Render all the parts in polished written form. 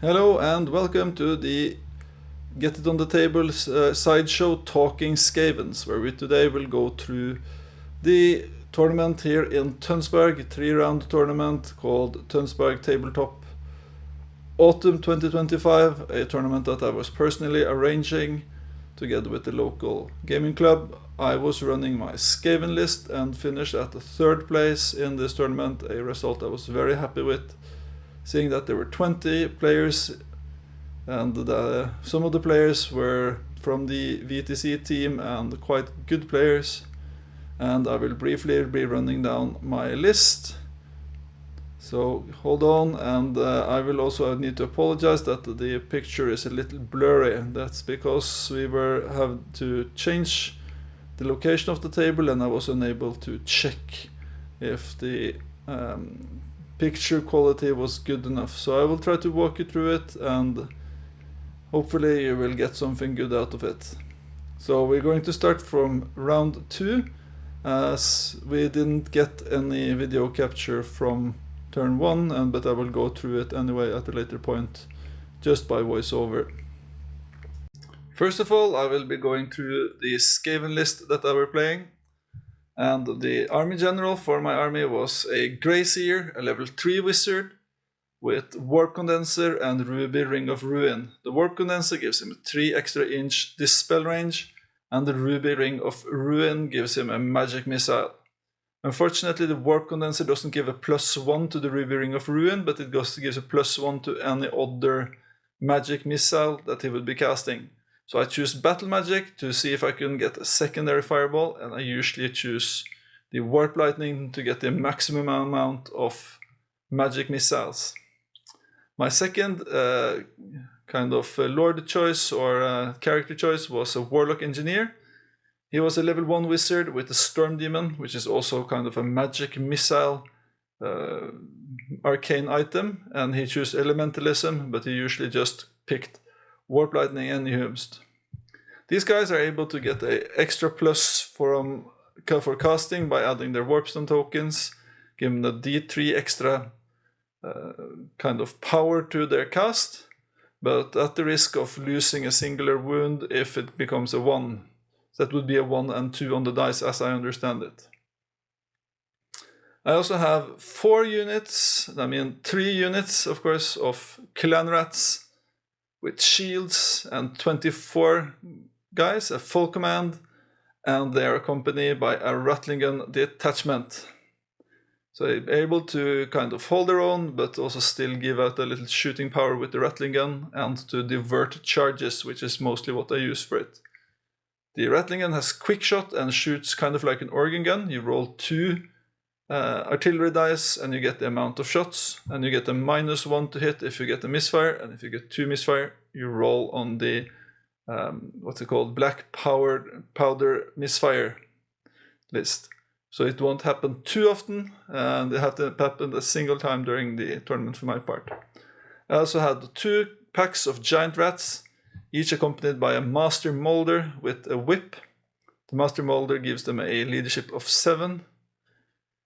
Hello and welcome to the Get It on the Table sideshow Talking Skavens, where we today will go through the tournament here in Tønsberg, 3-round tournament called Tønsberg Tabletop Autumn 2025, a tournament that I was personally arranging together with the local gaming club. I was running my Skaven list and finished at the 3rd place in this tournament, a result I was very happy with, seeing that there were 20 players and some of the players were from the VTC team and quite good players. And I will briefly be running down my list. So hold on, and I will also need to apologize that the picture is a little blurry. That's because we have to change the location of the table, and I was unable to check if the picture quality was good enough. So I will try to walk you through it, and hopefully you will get something good out of it. So we're going to start from round 2, as we didn't get any video capture from turn 1, but I will go through it anyway at a later point, just by voiceover. First of all, I will be going through the Skaven list that I were playing. And the army general for my army was a Grey Seer, a level 3 wizard, with Warp Condenser and Ruby Ring of Ruin. The Warp Condenser gives him a 3 extra inch dispel range, and the Ruby Ring of Ruin gives him a magic missile. Unfortunately, the Warp Condenser doesn't give a +1 to the Ruby Ring of Ruin, but it gives a +1 to any other magic missile that he would be casting. So I choose Battle Magic to see if I can get a secondary fireball, and I usually choose the Warp Lightning to get the maximum amount of magic missiles. My second kind of lord choice or character choice was a Warlock Engineer. He was a level 1 wizard with a Storm Demon, which is also kind of a magic missile arcane item, and he chose Elementalism, but he usually just picked Warp Lightning and Humst. These guys are able to get an extra plus for casting by adding their Warpstone tokens, giving the D3 extra kind of power to their cast, but at the risk of losing a singular wound if it becomes a 1. That would be a 1 and 2 on the dice, as I understand it. I also have 4 units, 3 units, of course, of Clan Rats with shields and 24 guys, a full command, and they are accompanied by a Rattling Gun detachment. So they're able to kind of hold their own, but also still give out a little shooting power with the Rattling Gun and to divert charges, which is mostly what I use for it. The Rattling Gun has quick shot and shoots kind of like an organ gun. You roll 2 artillery dice and you get the amount of shots, and you get a -1 to hit if you get a misfire, and if you get 2 misfire, you roll on the black powder misfire list. So it won't happen too often, and it had to happen a single time during the tournament for my part. I also had 2 packs of giant rats, each accompanied by a Master Molder with a whip. The Master Molder gives them a leadership of 7.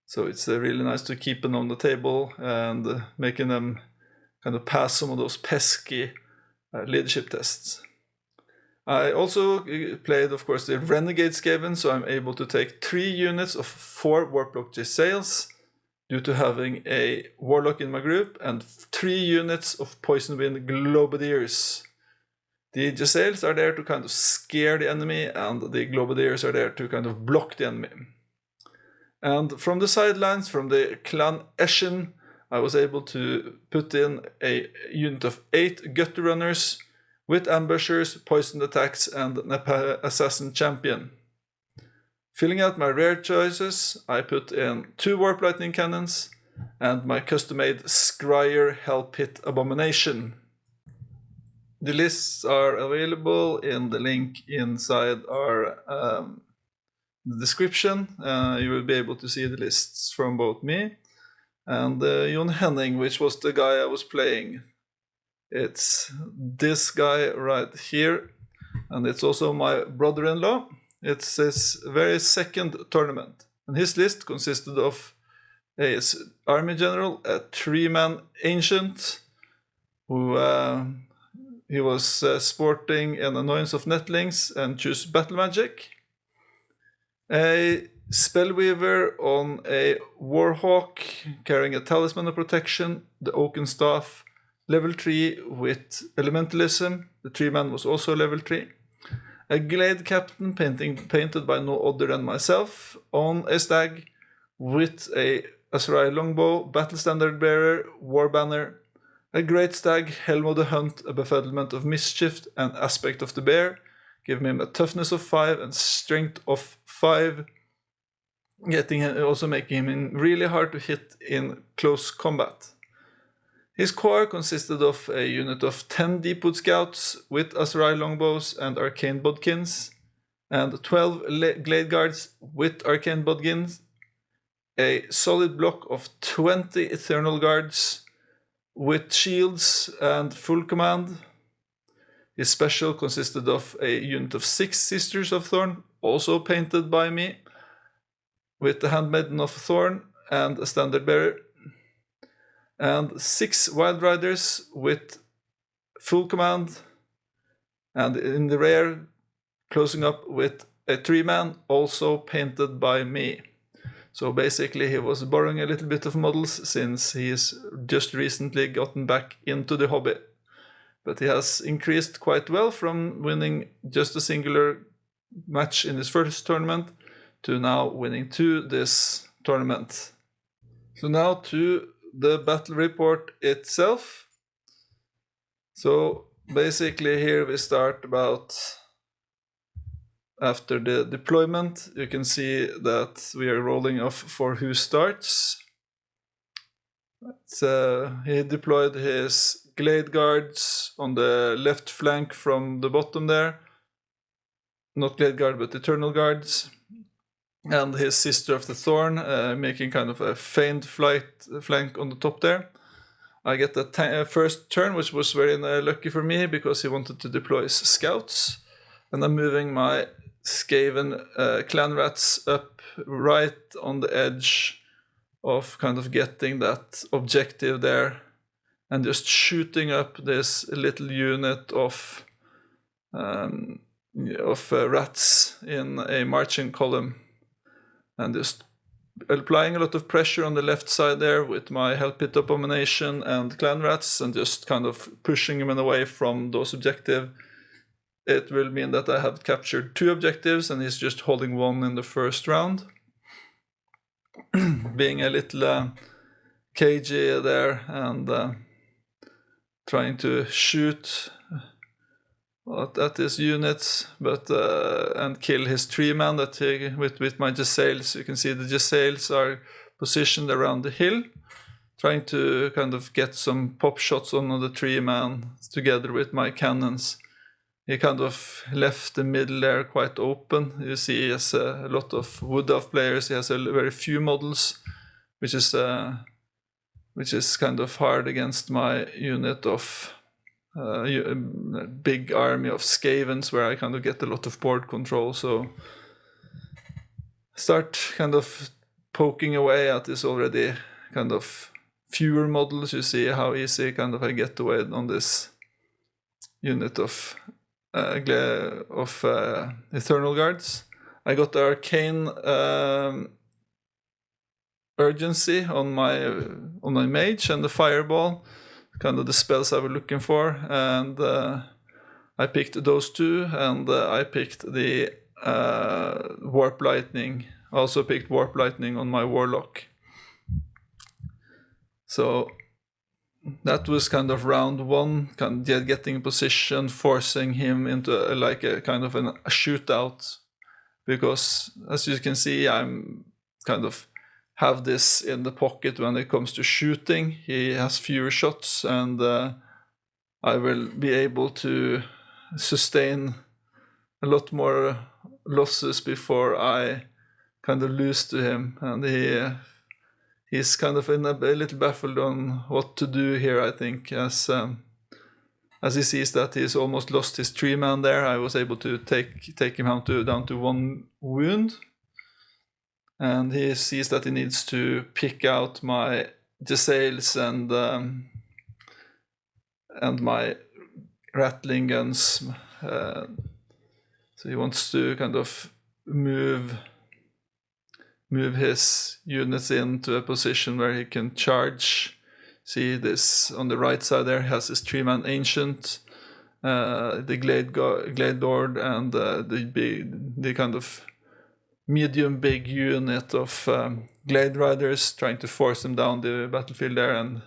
So it's really nice to keep them on the table and making them kind of pass some of those pesky leadership tests. I also played, of course, the Renegade Skaven, so I'm able to take 3 units of 4 Warplock Jesails due to having a Warlock in my group, and 3 units of Poison Wind Globadiers. The Jesails are there to kind of scare the enemy, and the Globadiers are there to kind of block the enemy. And from the sidelines, from the Clan Eshin, I was able to put in a unit of 8 Gutter Runners with ambushers, poisoned attacks, and an assassin champion. Filling out my rare choices, I put in 2 Warp Lightning Cannons and my custom-made Skryre Hell Pit Abomination. The lists are available in the link inside our description. You will be able to see the lists from both me and Jon Henning, which was the guy I was playing. It's this guy right here, and it's also my brother-in-law. It's his very second tournament, and his list consisted of a army general, a 3-man ancient, who he was sporting an Annoyance of Netlings and choose Battle Magic. A Spellweaver on a Warhawk carrying a Talisman of Protection, the Oaken Staff, level 3 with Elementalism. The 3-man was also level 3. A Glade Captain painted by no other than myself on a stag with a Azurai Longbow, Battle Standard Bearer, War Banner, a Great Stag, Helm of the Hunt, a Befuddlement of Mischief, and Aspect of the Bear, giving him a Toughness of 5 and Strength of 5, also making him really hard to hit in close combat. His core consisted of a unit of 10 Deepwood Scouts with Azurai Longbows and Arcane Bodkins, and 12 Glade Guards with Arcane Bodkins, a solid block of 20 Eternal Guards with shields and full command. His special consisted of a unit of 6 Sisters of Thorn, also painted by me, with the Handmaiden of Thorn and a Standard Bearer, and 6 Wild Riders with full command, and in the rear, closing up with a 3-man, also painted by me. So basically he was borrowing a little bit of models since he's just recently gotten back into the hobby. But he has increased quite well from winning just a singular match in his first tournament to now winning 2 this tournament. So now to the battle report itself. So basically here we start about after the deployment. You can see that we are rolling off for who starts. He deployed his Glade Guards on the left flank from the bottom there. Not Glade Guard, but Eternal Guards. And his Sister of the Thorn, making kind of a feigned flank on the top there. I get the first turn, which was very lucky for me because he wanted to deploy his scouts. And I'm moving my Skaven clan rats up right on the edge of kind of getting that objective there, and just shooting up this little unit of rats in a marching column, and just applying a lot of pressure on the left side there with my Hell Pit Abomination and clan rats, and just kind of pushing them away from those objectives. It will mean that I have captured 2 objectives and he's just holding 1 in the first round. Being a little cagey there and trying to shoot at his units, but and kill his 3-man that with my Jezails. You can see the Jezails are positioned around the hill, trying to kind of get some pop shots on the 3-man together with my cannons. He kind of left the middle there quite open. You see he has a lot of Wood Elf players. He has very few models, which is kind of hard against my unit of big army of Skavens, where I kind of get a lot of board control. So start kind of poking away at this already kind of fewer models. You see how easy kind of I get away on this unit of Eternal Guards. I got the Arcane Urgency on my Mage and the Fireball, kind of the spells I was looking for, and I picked those 2, and I picked the Warp Lightning. I also picked Warp Lightning on my Warlock. So that was kind of round 1, kind of getting in position, forcing him into like a kind of a shootout, because as you can see, I'm kind of have this in the pocket when it comes to shooting. He has fewer shots, and I will be able to sustain a lot more losses before I kind of lose to him, and he's kind of a little baffled on what to do here, I think, as he sees that he's almost lost his 3-man there. I was able to take him down to 1 wound, and he sees that he needs to pick out my Jezails and my rattling guns. So he wants to kind of move his units into a position where he can charge. See this on the right side there, he has his 3-man ancient, the glade lord, and the kind of medium big unit of glade riders, trying to force them down the battlefield there and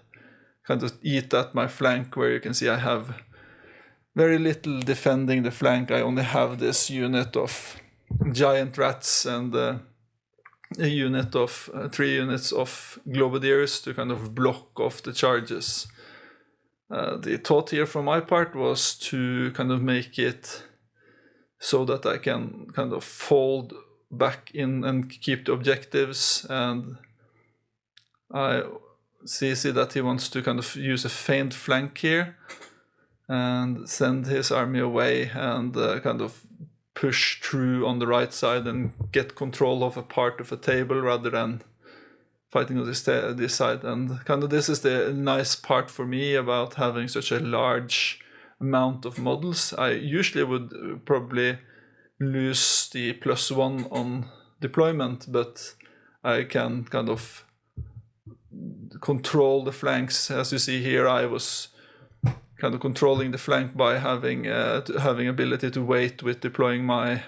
kind of eat at my flank, where you can see I have very little defending the flank. I only have this unit of giant rats and a unit of 3 units of globadiers to kind of block off the charges. The thought here from my part was to kind of make it so that I can kind of fold back in and keep the objectives, and I see that he wants to kind of use a feint flank here and send his army away and kind of push through on the right side and get control of a part of a table rather than fighting on this side. And kind of this is the nice part for me about having such a large amount of models. I usually would probably lose the +1 on deployment, but I can kind of control the flanks. As you see here, I was kind of controlling the flank by having ability to wait with deploying my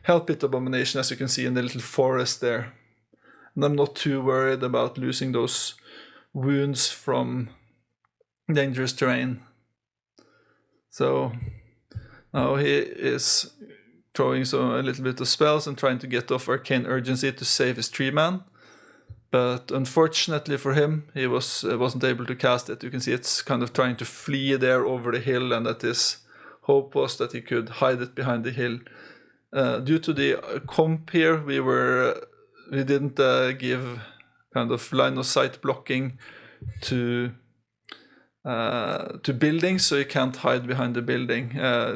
Hell Pit Abomination, as you can see in the little forest there. And I'm not too worried about losing those wounds from dangerous terrain. So now he is throwing a little bit of spells and trying to get off Arcane Urgency to save his 3-man. But unfortunately for him, he wasn't able to cast it. You can see it's kind of trying to flee there over the hill, and that his hope was that he could hide it behind the hill. Due to the comp here, we didn't give kind of line of sight blocking to buildings, so he can't hide behind the building,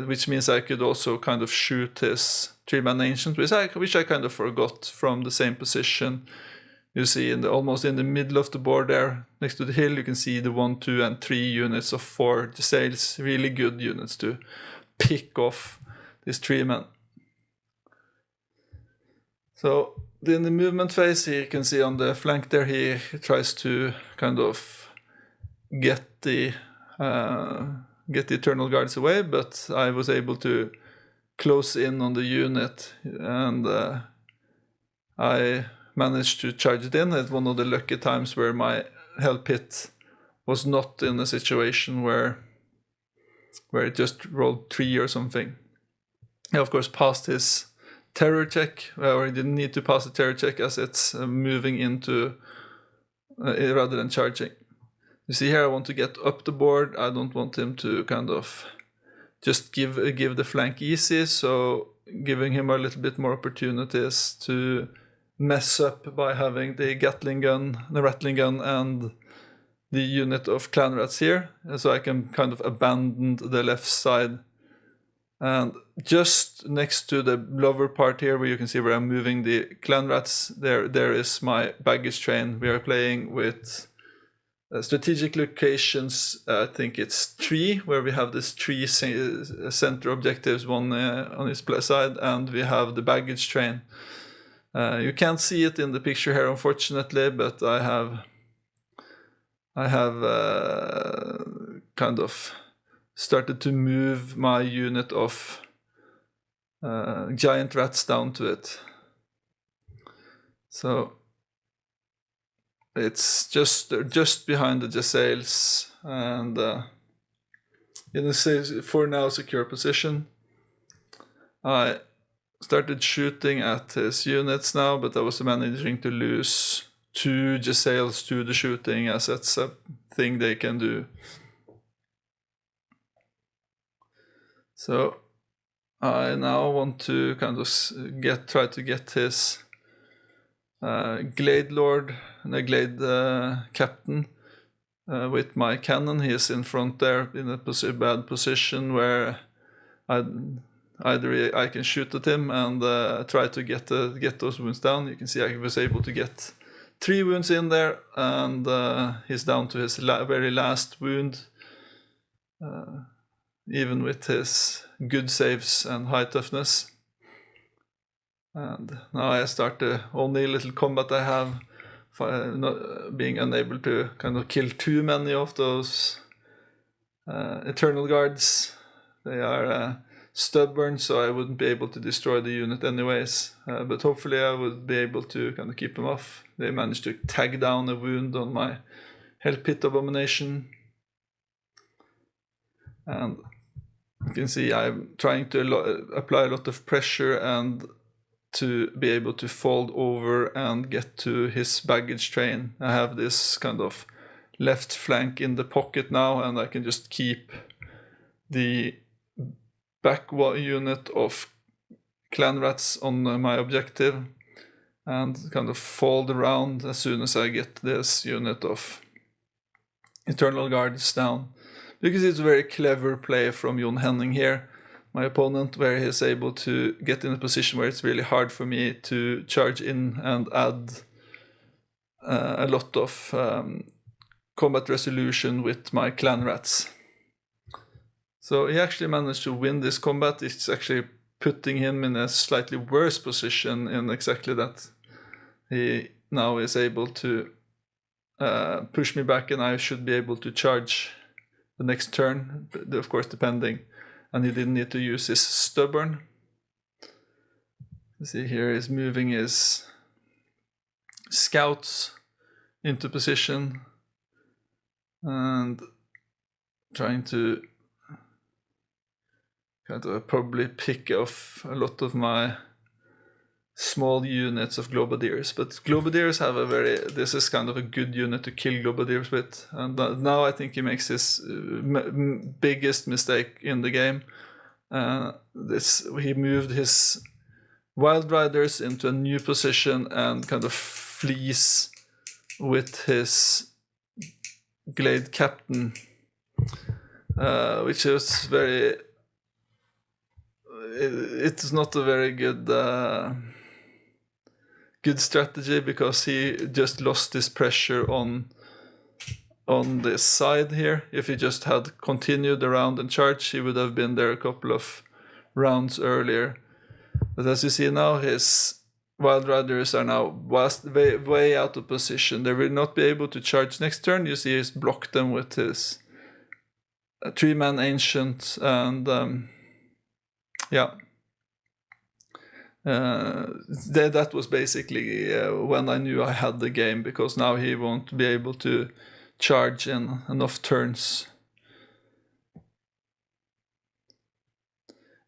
which means I could also kind of shoot his 3-man ancient, which I kind of forgot from the same position. You see almost in the middle of the board there, next to the hill, you can see the 1, 2, and 3 units of 4 Giselles, really good units to pick off this 3-man. So in the movement phase, you can see on the flank there, he tries to kind of get the Eternal Guards away, but I was able to close in on the unit, and I managed to charge it in at one of the lucky times where my Hell Pit was not in a situation where it just rolled 3 or something. I of course passed his terror check, or he didn't need to pass the terror check as it's moving into rather than charging. You see here I want to get up the board. I don't want him to kind of just give the flank easy, so giving him a little bit more opportunities to mess up by having the rattling gun, and the unit of clan rats here, so I can kind of abandon the left side. And just next to the lower part here, where you can see where I'm moving the clan rats, there is my baggage train. We are playing with strategic locations. I think it's 3, where we have this 3 center objectives, one on his side, and we have the baggage train. You can't see it in the picture here, unfortunately, but I have kind of started to move my unit of giant rats down to it. So it's just behind the Giselles, and in a for now secure position. I started shooting at his units now, but I was managing to lose 2 Giselles to the shooting, as that's a thing they can do. So I now want to kind of try to get his Glade Lord and a Glade Captain with my cannon. He is in front there in a bad position where either I can shoot at him and try to get those wounds down. You can see I was able to get 3 wounds in there, and he's down to his very last wound. even with his good saves and high toughness. And now I start the only little combat I have, not being unable to kind of kill too many of those Eternal Guards. They are stubborn, so I wouldn't be able to destroy the unit anyways. But hopefully I would be able to kind of keep them off. They managed to tag down a wound on my Hell Pit Abomination. And you can see I'm trying to apply a lot of pressure and to be able to fold over and get to his baggage train. I have this kind of left flank in the pocket now, and I can just keep the back unit of clan rats on my objective and kind of fold around as soon as I get this unit of Eternal Guards down. Because it's a very clever play from Jon Henning here, my opponent, where he's able to get in a position where it's really hard for me to charge in and add a lot of combat resolution with my clan rats. So he actually managed to win this combat. It's actually putting him in a slightly worse position in exactly that. He now is able to push me back, and I should be able to charge the next turn, of course depending. And he didn't need to use his stubborn. You see here he's moving his scouts into position and trying to kind of probably pick off a lot of my small units of Globadiers. But Globadiers have this is kind of a good unit to kill Globadiers with. And now I think he makes his biggest mistake in the game. He moved his Wild Riders into a new position and kind of flees with his Glade Captain, which is very... It's not a very good strategy, because he just lost his pressure on this side here. If he just had continued around and charged, he would have been there a couple of rounds earlier. But as you see now, his Wild Riders are now way out of position. They will not be able to charge next turn. You see he's blocked them with his 3-man Ancient, and that was basically when I knew I had the game, because now he won't be able to charge in enough turns.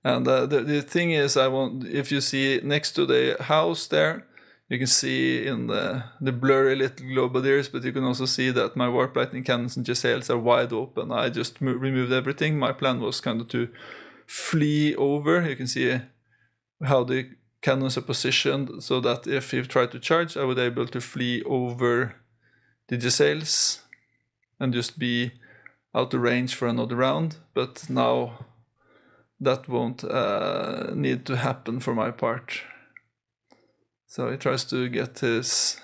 And the thing is, if you see next to the house there, you can see in the blurry little Globadiers, but you can also see that my Warp Lightning Cannons and Giselles are wide open. I just removed everything. My plan was kind of to flee over. You can see how the cannons are positioned, so that if he tried to charge, I would be able to flee over the Giselles and just be out of range for another round. But now that won't need to happen for my part. So he tries to get his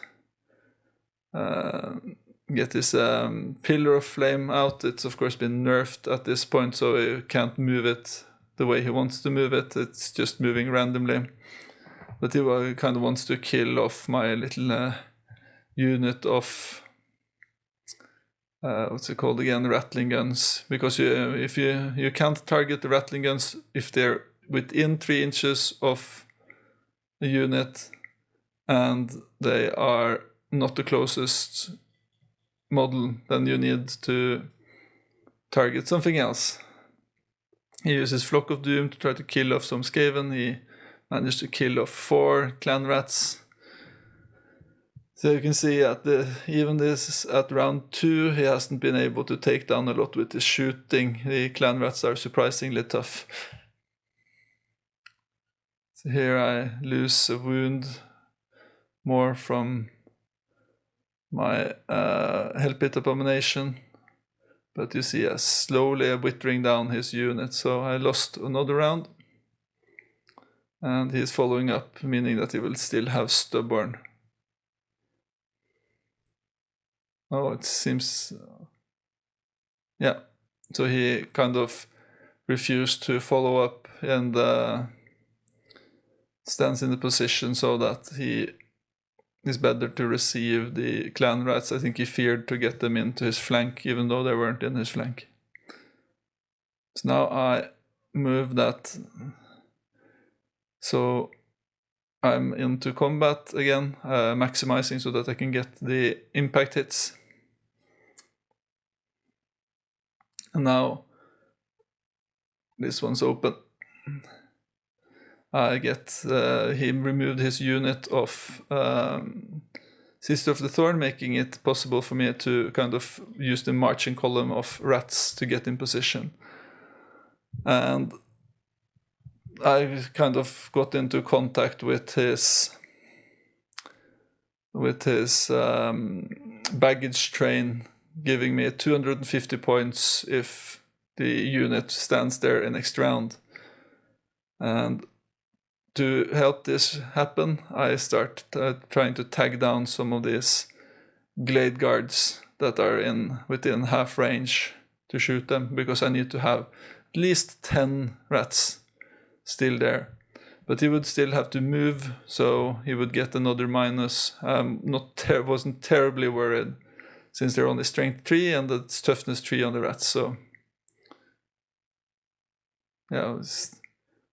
Pillar of Flame out. It's of course been nerfed at this point, so he can't move it the way he wants to move it. It's just moving randomly. But he kind of wants to kill off my little unit of what's it called again? Rattling guns. Because if you can't target the rattling guns if they're within 3 inches of the unit and they are not the closest model, then you need to target something else. He uses Flock of Doom to try to kill off some Skaven. He managed to kill off 4 clan rats. So you can see even this at round 2, he hasn't been able to take down a lot with his shooting. The clan rats are surprisingly tough. So here I lose a wound more from my Hell Pit Abomination. But you see us slowly whittering down his unit. So I lost another round. And he's following up, meaning that he will still have Stubborn. Oh, it seems... yeah. So he kind of refused to follow up and stands in the position so that he is better to receive the clan rats. I think he feared to get them into his flank, even though they weren't in his flank. So now I move that. So I'm into combat again, maximizing so that I can get the impact hits. And now this one's open. I get he removed his unit of Sister of the Thorn, making it possible for me to kind of use the marching column of rats to get in position. And I kind of got into contact with his baggage train, giving me 250 points if the unit stands there in next round. And to help this happen, I start trying to tag down some of these glade guards that are within half range to shoot them, because I need to have at least 10 rats still there. But he would still have to move, so he would get another minus. Wasn't terribly worried, since they're on the strength 3 and the toughness 3 on the rats. So yeah,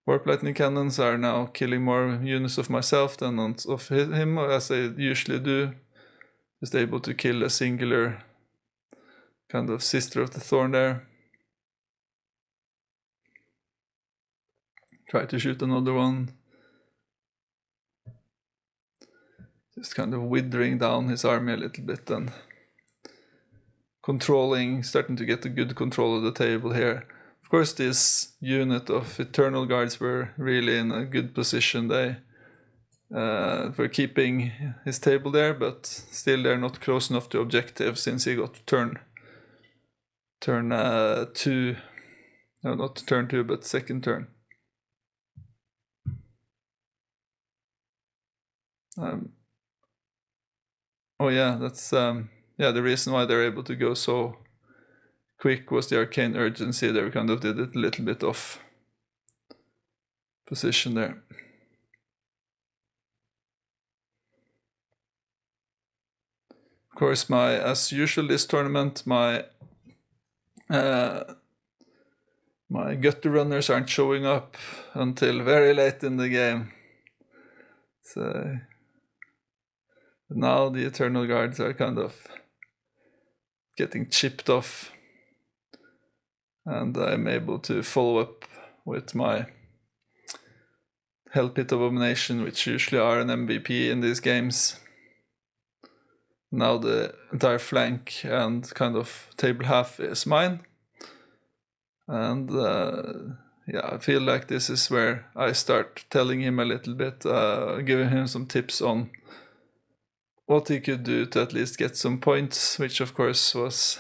warp lightning cannons are now killing more units of myself than of him, as they usually do. Just able to kill a singular kind of Sister of the Thorn there. Try to shoot another one. Just kind of withering down his army a little bit and starting to get a good control of the table here. Of course, this unit of Eternal Guards were really in a good position. They were keeping his table there, but still they're not close enough to objective, since he got turn 2. No, not turn 2, but second turn. Oh yeah, that's the reason why they're able to go so quick was the arcane urgency. They kind of did it a little bit off position there. Of course, as usual this tournament, my gutter runners aren't showing up until very late in the game. So now the Eternal Guards are kind of getting chipped off, and I'm able to follow up with my Hell Pit Abomination, which usually are an MVP in these games. Now the entire flank and kind of table half is mine. And I feel like this is where I start telling him a little bit, giving him some tips on what he could do to at least get some points, which of course was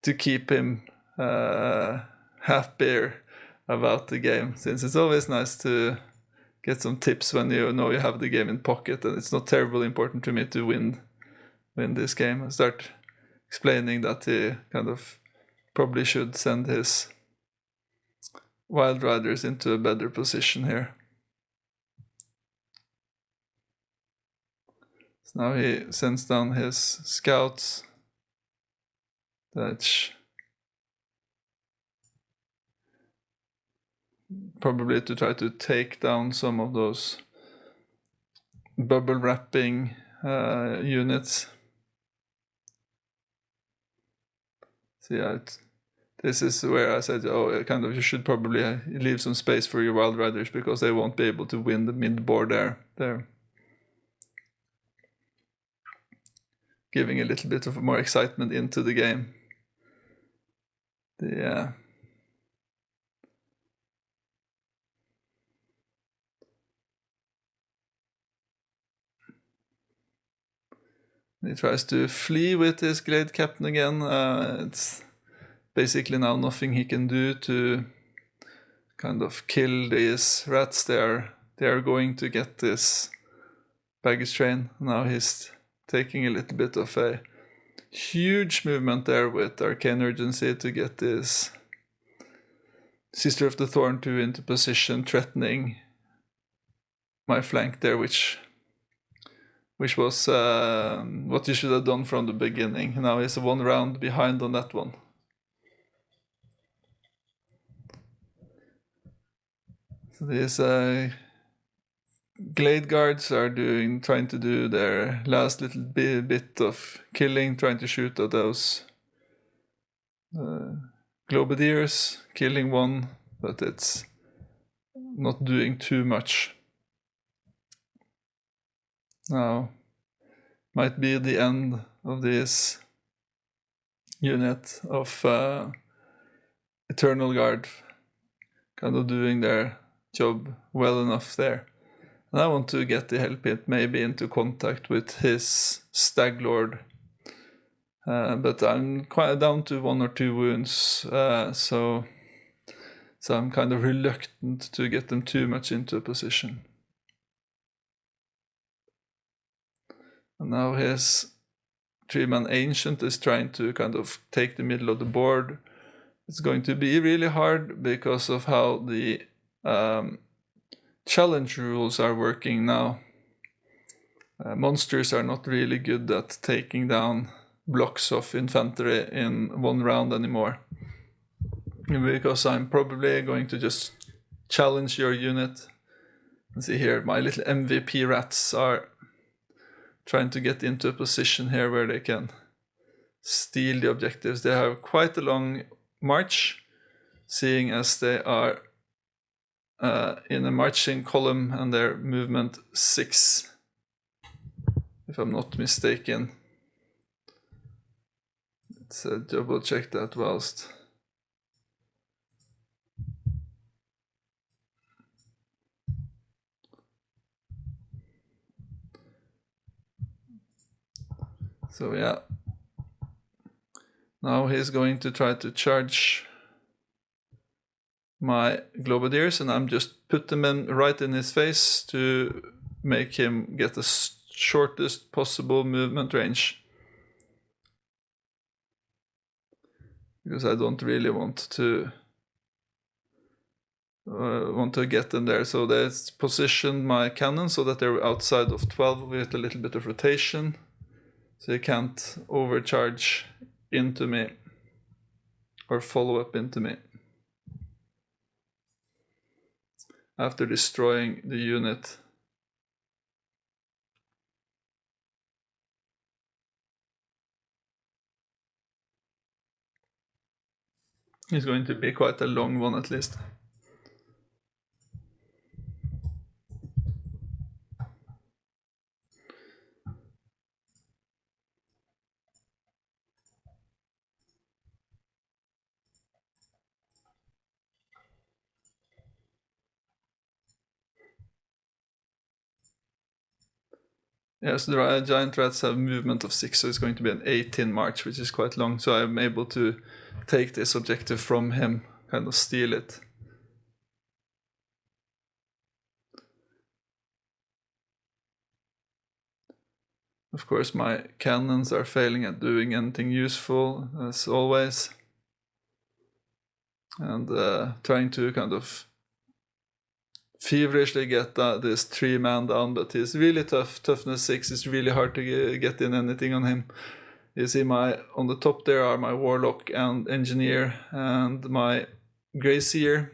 to keep him half bare about the game, since it's always nice to get some tips when you know you have the game in pocket, and it's not terribly important to me to win this game. I start explaining that he kind of probably should send his Wild Riders into a better position here. So now he sends down his scouts. That's probably to try to take down some of those bubble wrapping units. So yeah, this is where I said, you should probably leave some space for your Wild Riders, because they won't be able to win the mid board there. Giving a little bit of more excitement into the game. He tries to flee with his Glade Captain again. It's basically now nothing he can do to kind of kill these rats. They are going to get this baggage train. Now he's taking a little bit of a huge movement there with Arcane Urgency to get this Sister of the Thorn 2 into position, threatening my flank there, which was what you should have done from the beginning. Now he's 1 round behind on that one. So these Glade Guards are trying to do their last little bit of killing, trying to shoot at those Globadiers, killing one, but it's not doing too much. Now, might be the end of this unit of Eternal Guard, kind of doing their job well enough there. And I want to get the Hellpit maybe into contact with his Stag Lord. But I'm quite down to 1 or 2 wounds, so I'm kind of reluctant to get them too much into a position. And now his 3-man Ancient is trying to kind of take the middle of the board. It's going to be really hard because of how the challenge rules are working now. Monsters are not really good at taking down blocks of infantry in 1 round anymore. Because I'm probably going to just challenge your unit. Let's see here, my little MVP rats are trying to get into a position here where they can steal the objectives. They have quite a long march, seeing as they are in a marching column and their movement 6, if I'm not mistaken. Let's double check that whilst. So yeah, now he's going to try to charge my Globadiers, and I'm just put them in right in his face to make him get the shortest possible movement range. Because I don't really want to get them there. So that's positioned my cannon so that they're outside of 12 with a little bit of rotation. So you can't overcharge into me or follow up into me after destroying the unit. It's going to be quite a long one at least. Yes, the giant rats have movement of 6, so it's going to be an 18 march, which is quite long. So I'm able to take this objective from him, kind of steal it. Of course, my cannons are failing at doing anything useful, as always. And trying to kind of feverishly get this 3-man down, but he's really tough. Toughness 6 is really hard to get in anything on him. You see on the top there are my Warlock and Engineer and my Greyseer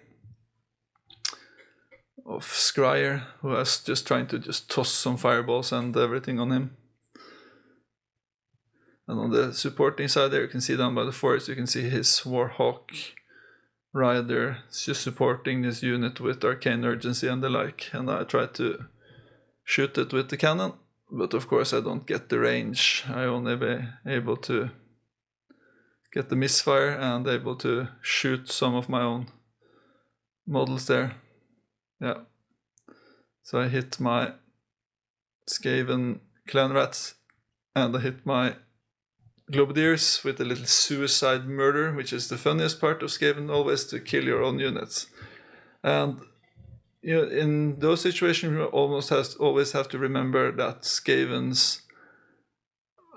of Skryre, who is just trying to toss some fireballs and everything on him. And on the supporting side there, you can see down by the forest, you can see his Warhawk Rider just supporting this unit with Arcane Urgency and the like. And I try to shoot it with the cannon, but of course I don't get the range. I only be able to get the misfire and able to shoot some of my own models there. Yeah. So I hit my Skaven clan rats and I hit my Globadiers with a little suicide murder, which is the funniest part of Skaven, always to kill your own units. And in those situations, you always have to remember that Skavens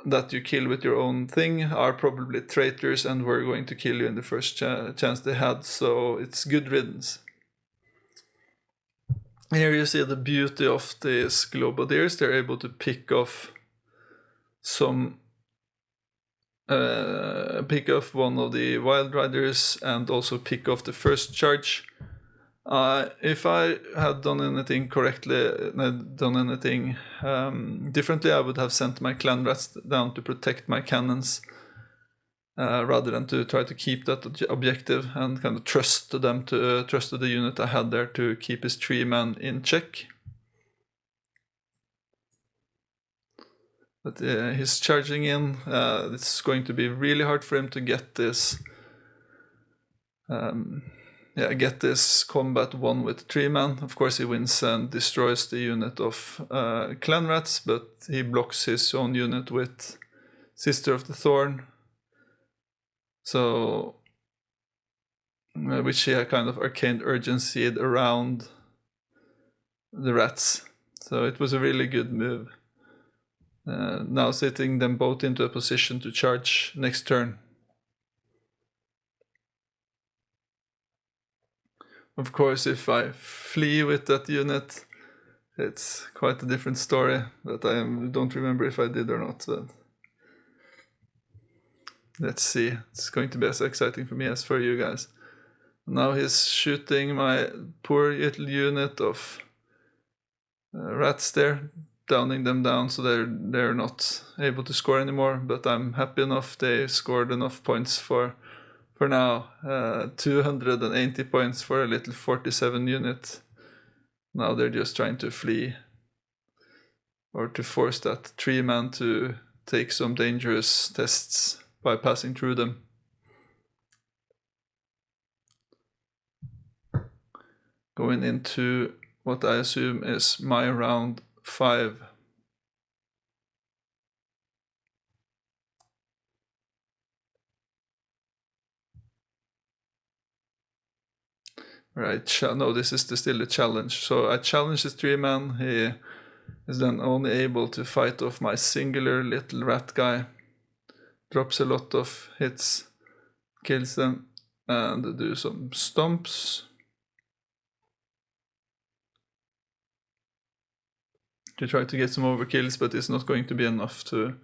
that you kill with your own thing are probably traitors and were going to kill you in the first chance they had, so it's good riddance. Here you see the beauty of these globadiers. They're able to pick off one of the wild riders and also pick off the first charge. If I had done anything differently, I would have sent my clan rats down to protect my cannons, rather than to try to keep that objective and kind of trusted the unit I had there to keep his 3-man in check. But he's charging in. It's going to be really hard for him to get this. Get this combat won with 3-man. Of course, he wins and destroys the unit of clan rats, but he blocks his own unit with Sister of the Thorn. So, which he had kind of arcane urgency around the rats. So it was a really good move. Now setting them both into a position to charge next turn. Of course, if I flee with that unit, it's quite a different story, but I don't remember if I did or not. But let's see. It's going to be as exciting for me as for you guys. Now he's shooting my poor little unit of rats there, downing them down so they're not able to score anymore. But I'm happy enough they scored enough points for now. 280 points for a little 47 unit. Now they're just trying to flee, or to force that 3-man to take some dangerous tests by passing through them. Going into what I assume is my round 5. Right, no, this is still a challenge. So I challenge this 3-man. He is then only able to fight off my singular little rat guy. Drops a lot of hits, kills them, and do some stomps. To try to get some overkills, but it's not going to be enough to...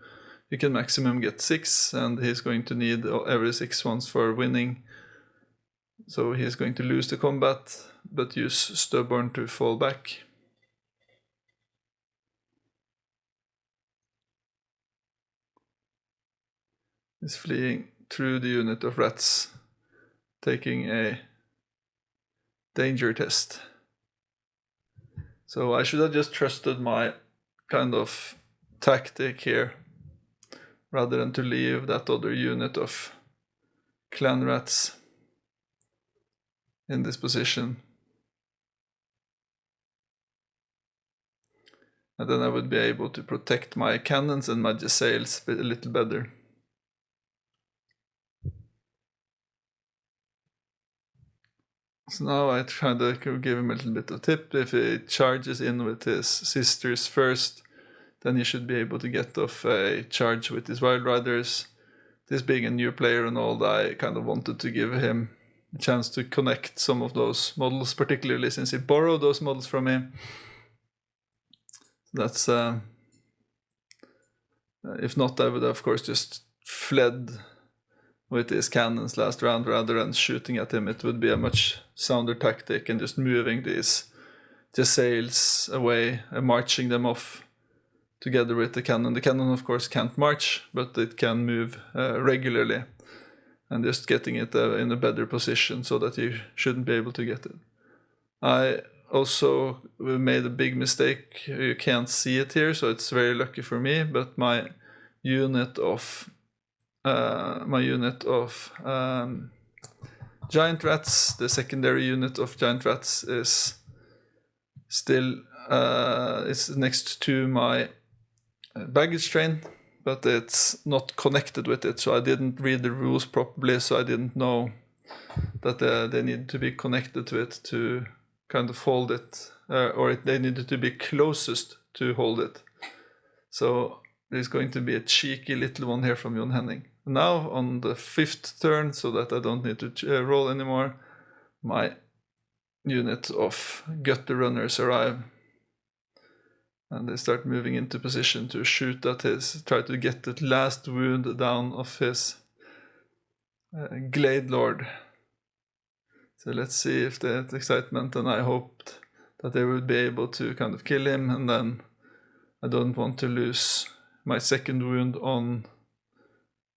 You can maximum get 6, and he's going to need every 6 ones for winning. So he's going to lose the combat, but use Stubborn to fall back. He's fleeing through the unit of rats, taking a danger test. So I should have just trusted my kind of tactic here, rather than to leave that other unit of clan rats in this position. And then I would be able to protect my cannons and my sails a little better. So now I try to give him a little bit of tip. If he charges in with his sisters first, then he should be able to get off a charge with his wild riders. This being a new player and all, I kind of wanted to give him a chance to connect some of those models, particularly since he borrowed those models from me. That's if not, I would of course just fled with his cannons last round rather than shooting at him. It would be a much sounder tactic, and just moving these sails away and marching them off together with the cannon. The cannon of course can't march, but it can move regularly, and just getting it in a better position so that you shouldn't be able to get it. I also made a big mistake. You can't see it here, so it's very lucky for me, but my unit of giant rats, the secondary unit of giant rats, is still it's next to my baggage train, but it's not connected with it, so I didn't read the rules properly, so I didn't know that they needed to be connected to it to kind of hold it, or they needed to be closest to hold it. So there's going to be a cheeky little one here from Jon Henning. Now on the 5th turn, so that I don't need to roll anymore, my unit of gutter runners arrive. And they start moving into position to shoot at try to get the last wound down of his Glade Lord. So let's see if that's excitement, and I hoped that they would be able to kind of kill him, and then I don't want to lose my second wound on...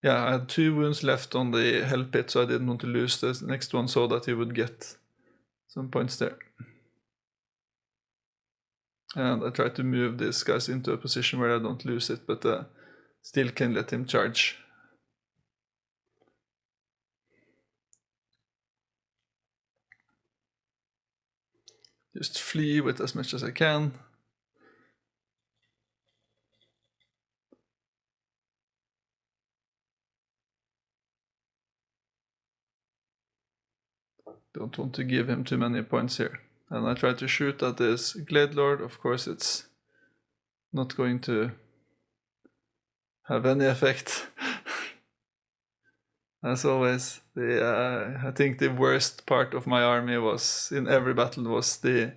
Yeah, I had 2 wounds left on the Hell Pit, so I didn't want to lose the next one so that he would get some points there. And I try to move these guys into a position where I don't lose it, but still can let him charge. Just flee with as much as I can. Don't want to give him too many points here. And I try to shoot at this Glade Lord. Of course, it's not going to have any effect. As always, I think the worst part of my army was, in every battle, was the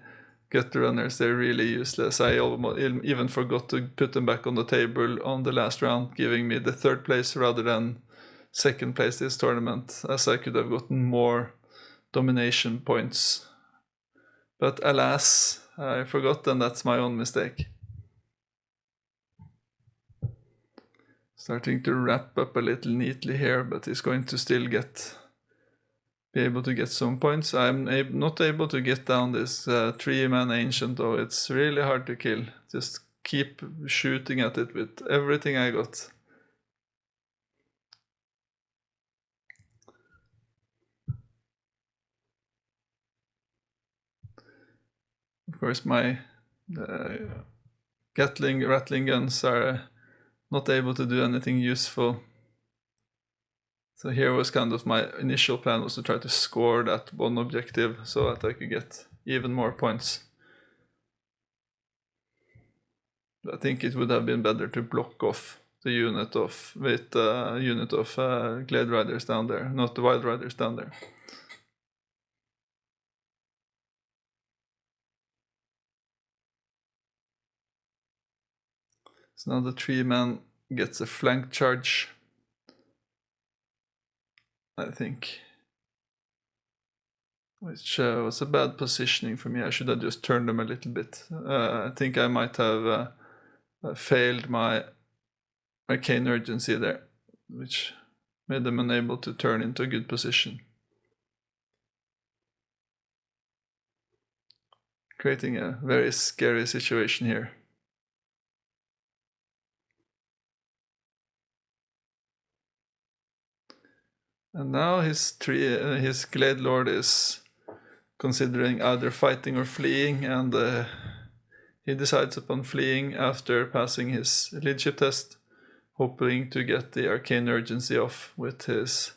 gutter runners. They're really useless. I even forgot to put them back on the table on the last round, giving me the 3rd place rather than 2nd place this tournament, as I could have gotten more domination points. But alas, I forgot, and that's my own mistake. Starting to wrap up a little neatly here, but he's going to still be able to get some points. I'm not able to get down this 3-man ancient, though. It's really hard to kill. Just keep shooting at it with everything I got. Of course, my rattling guns are not able to do anything useful. So here was kind of my initial plan, was to try to score that one objective so that I could get even more points. I think it would have been better to block off the unit of Glade Riders down there, not the Wild Riders down there. So now the 3-man gets a flank charge, I think, which was a bad positioning for me. I should have just turned them a little bit. I think I might have failed my arcane urgency there, which made them unable to turn into a good position, creating a very scary situation here. And now his Glade Lord is considering either fighting or fleeing, and he decides upon fleeing after passing his leadership test, hoping to get the arcane urgency off with his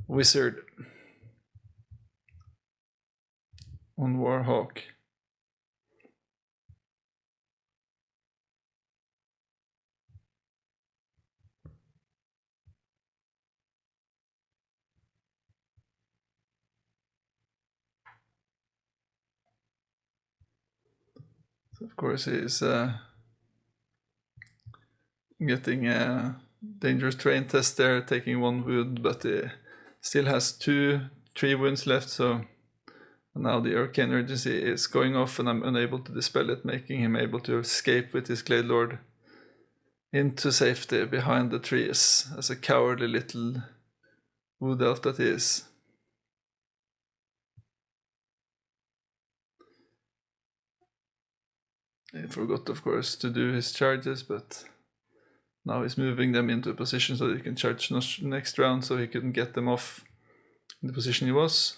wizard on Warhawk. So of course he's getting a dangerous terrain test there, taking 1 wound, but he still has 3 wounds left, so now the arcane urgency is going off and I'm unable to dispel it, making him able to escape with his Glade Lord into safety behind the trees, as a cowardly little Wood Elf that he is. He forgot, of course, to do his charges, but now he's moving them into a position so that he can charge next round, so he couldn't get them off in the position he was.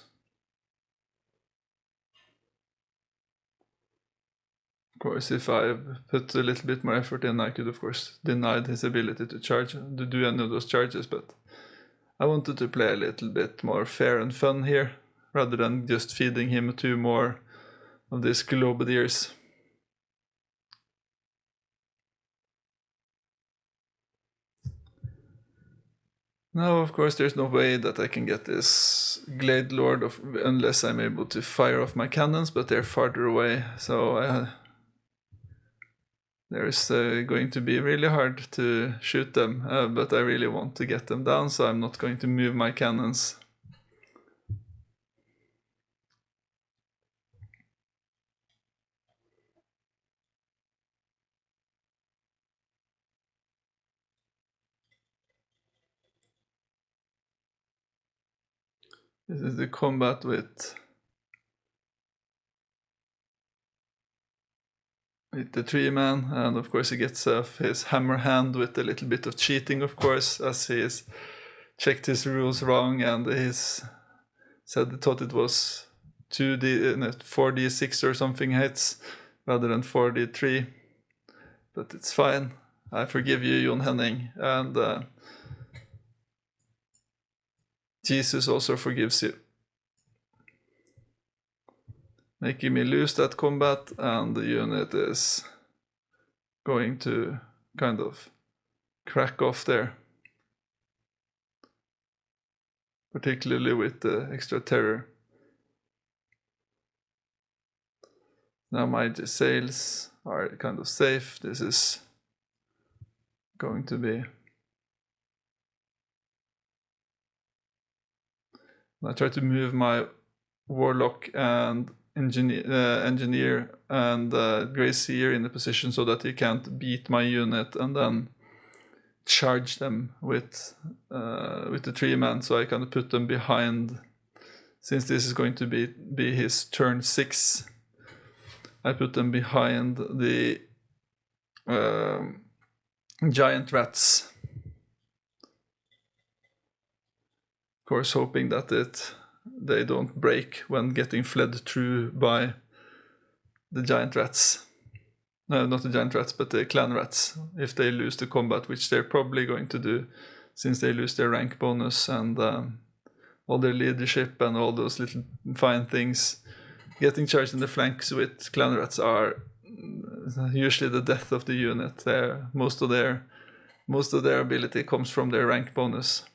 Of course, if I put a little bit more effort in, I could, of course, denied his ability to do any of those charges, but I wanted to play a little bit more fair and fun here, rather than just feeding him 2 more of these globadiers. Now, of course, there's no way that I can get this Glade Lord unless I'm able to fire off my cannons, but they're farther away, so there's going to be really hard to shoot them, but I really want to get them down, so I'm not going to move my cannons. This is the combat with the tree man, and of course he gets his hammer hand with a little bit of cheating, of course, as he's checked his rules wrong, and he's thought it was 4d6 or something hits rather than 4d3, but it's fine. I forgive you, Jon Henning, and Jesus also forgives you. Making me lose that combat, and the unit is going to kind of crack off there. Particularly with the extra terror. Now my sails are kind of safe. This is going to be... I try to move my warlock and engineer and Grazier in a position so that he can't beat my unit and then charge them with the tree man, so I can put them behind. Since this is going to be his turn 6, I put them behind the giant rats. Of course, hoping that they don't break when getting fled through by the giant rats. No, not the giant rats, but the clan rats, if they lose the combat, which they're probably going to do, since they lose their rank bonus and all their leadership and all those little fine things. Getting charged in the flanks with clan rats are usually the death of the unit. Most of their ability comes from their rank bonus.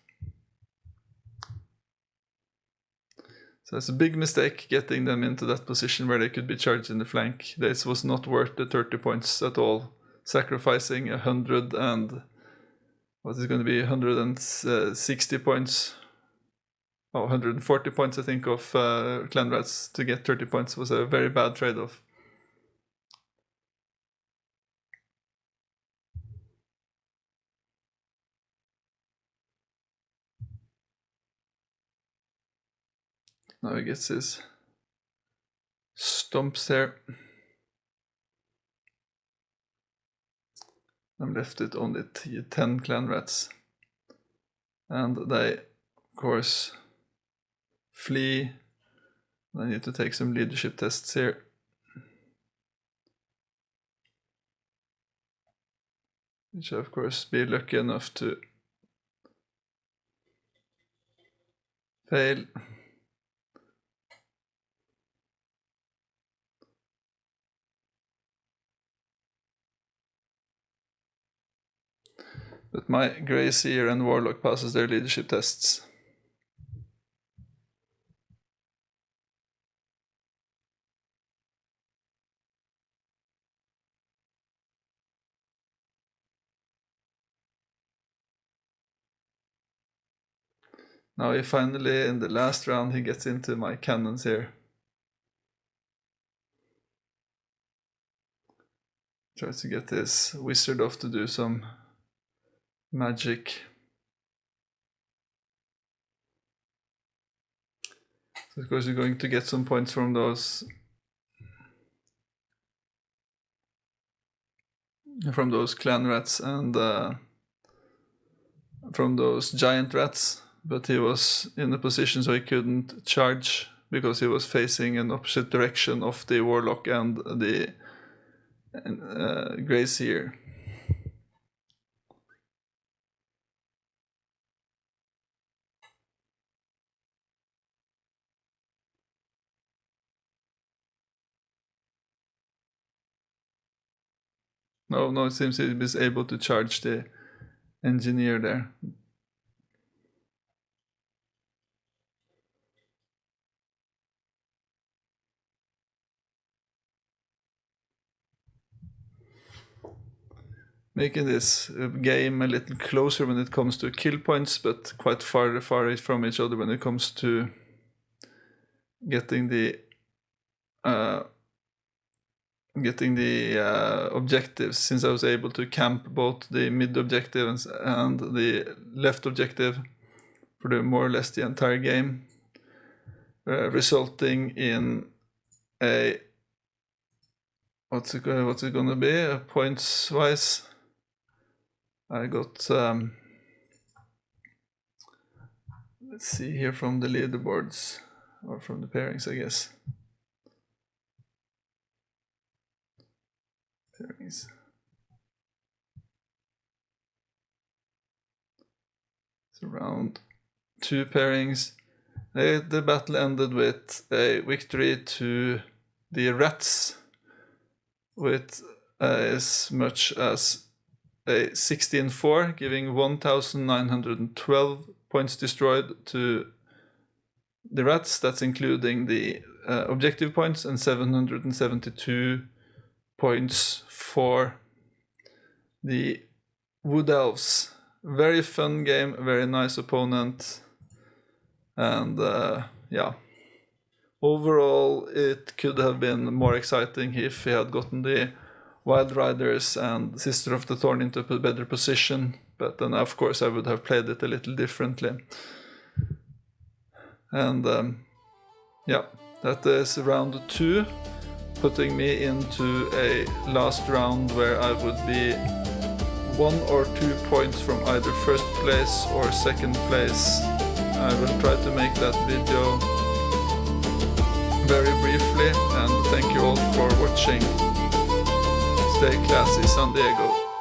So it's a big mistake getting them into that position where they could be charged in the flank. This was not worth the 30 points at all. Sacrificing 100 and... what is going to be 160 points? Oh, 140 points, I think, of clan rats to get 30 points was a very bad trade-off. Now he gets his stumps here. I'm left with only 10 clan rats. And they, of course, flee. I need to take some leadership tests here. Which I, of course, be lucky enough to fail. But my Grazier and Warlock passes their leadership tests. Now he finally, in the last round, he gets into my cannons here. Tries to get this wizard off to do some magic. So of course you're going to get some points from those clan rats and from those giant rats, but he was in a position so he couldn't charge because he was facing an opposite direction of the warlock and the Grazier. No, it seems he was able to charge the engineer there. making this game a little closer when it comes to kill points, but quite far from each other when it comes to getting the objectives, since I was able to camp both the mid objective and the left objective for more or less the entire game, resulting in a what's it gonna be points wise. I got let's see here from the leaderboards, or from the pairings, I guess. Pairings. It's around 2 pairings. The battle ended with a victory to the rats, with as much as a 16-4, giving 1,912 points destroyed to the rats. That's including the objective points, and 772 points for the Wood Elves. Very fun game, very nice opponent, and yeah. Overall, it could have been more exciting if he had gotten the Wild Riders and Sister of the Thorn into a better position, but then of course I would have played it a little differently. And yeah, that is round 2, putting me into a last round where I would be 1 or 2 points from either first place or second place. I will try to make that video very briefly, and thank you all for watching. Stay classy, San Diego.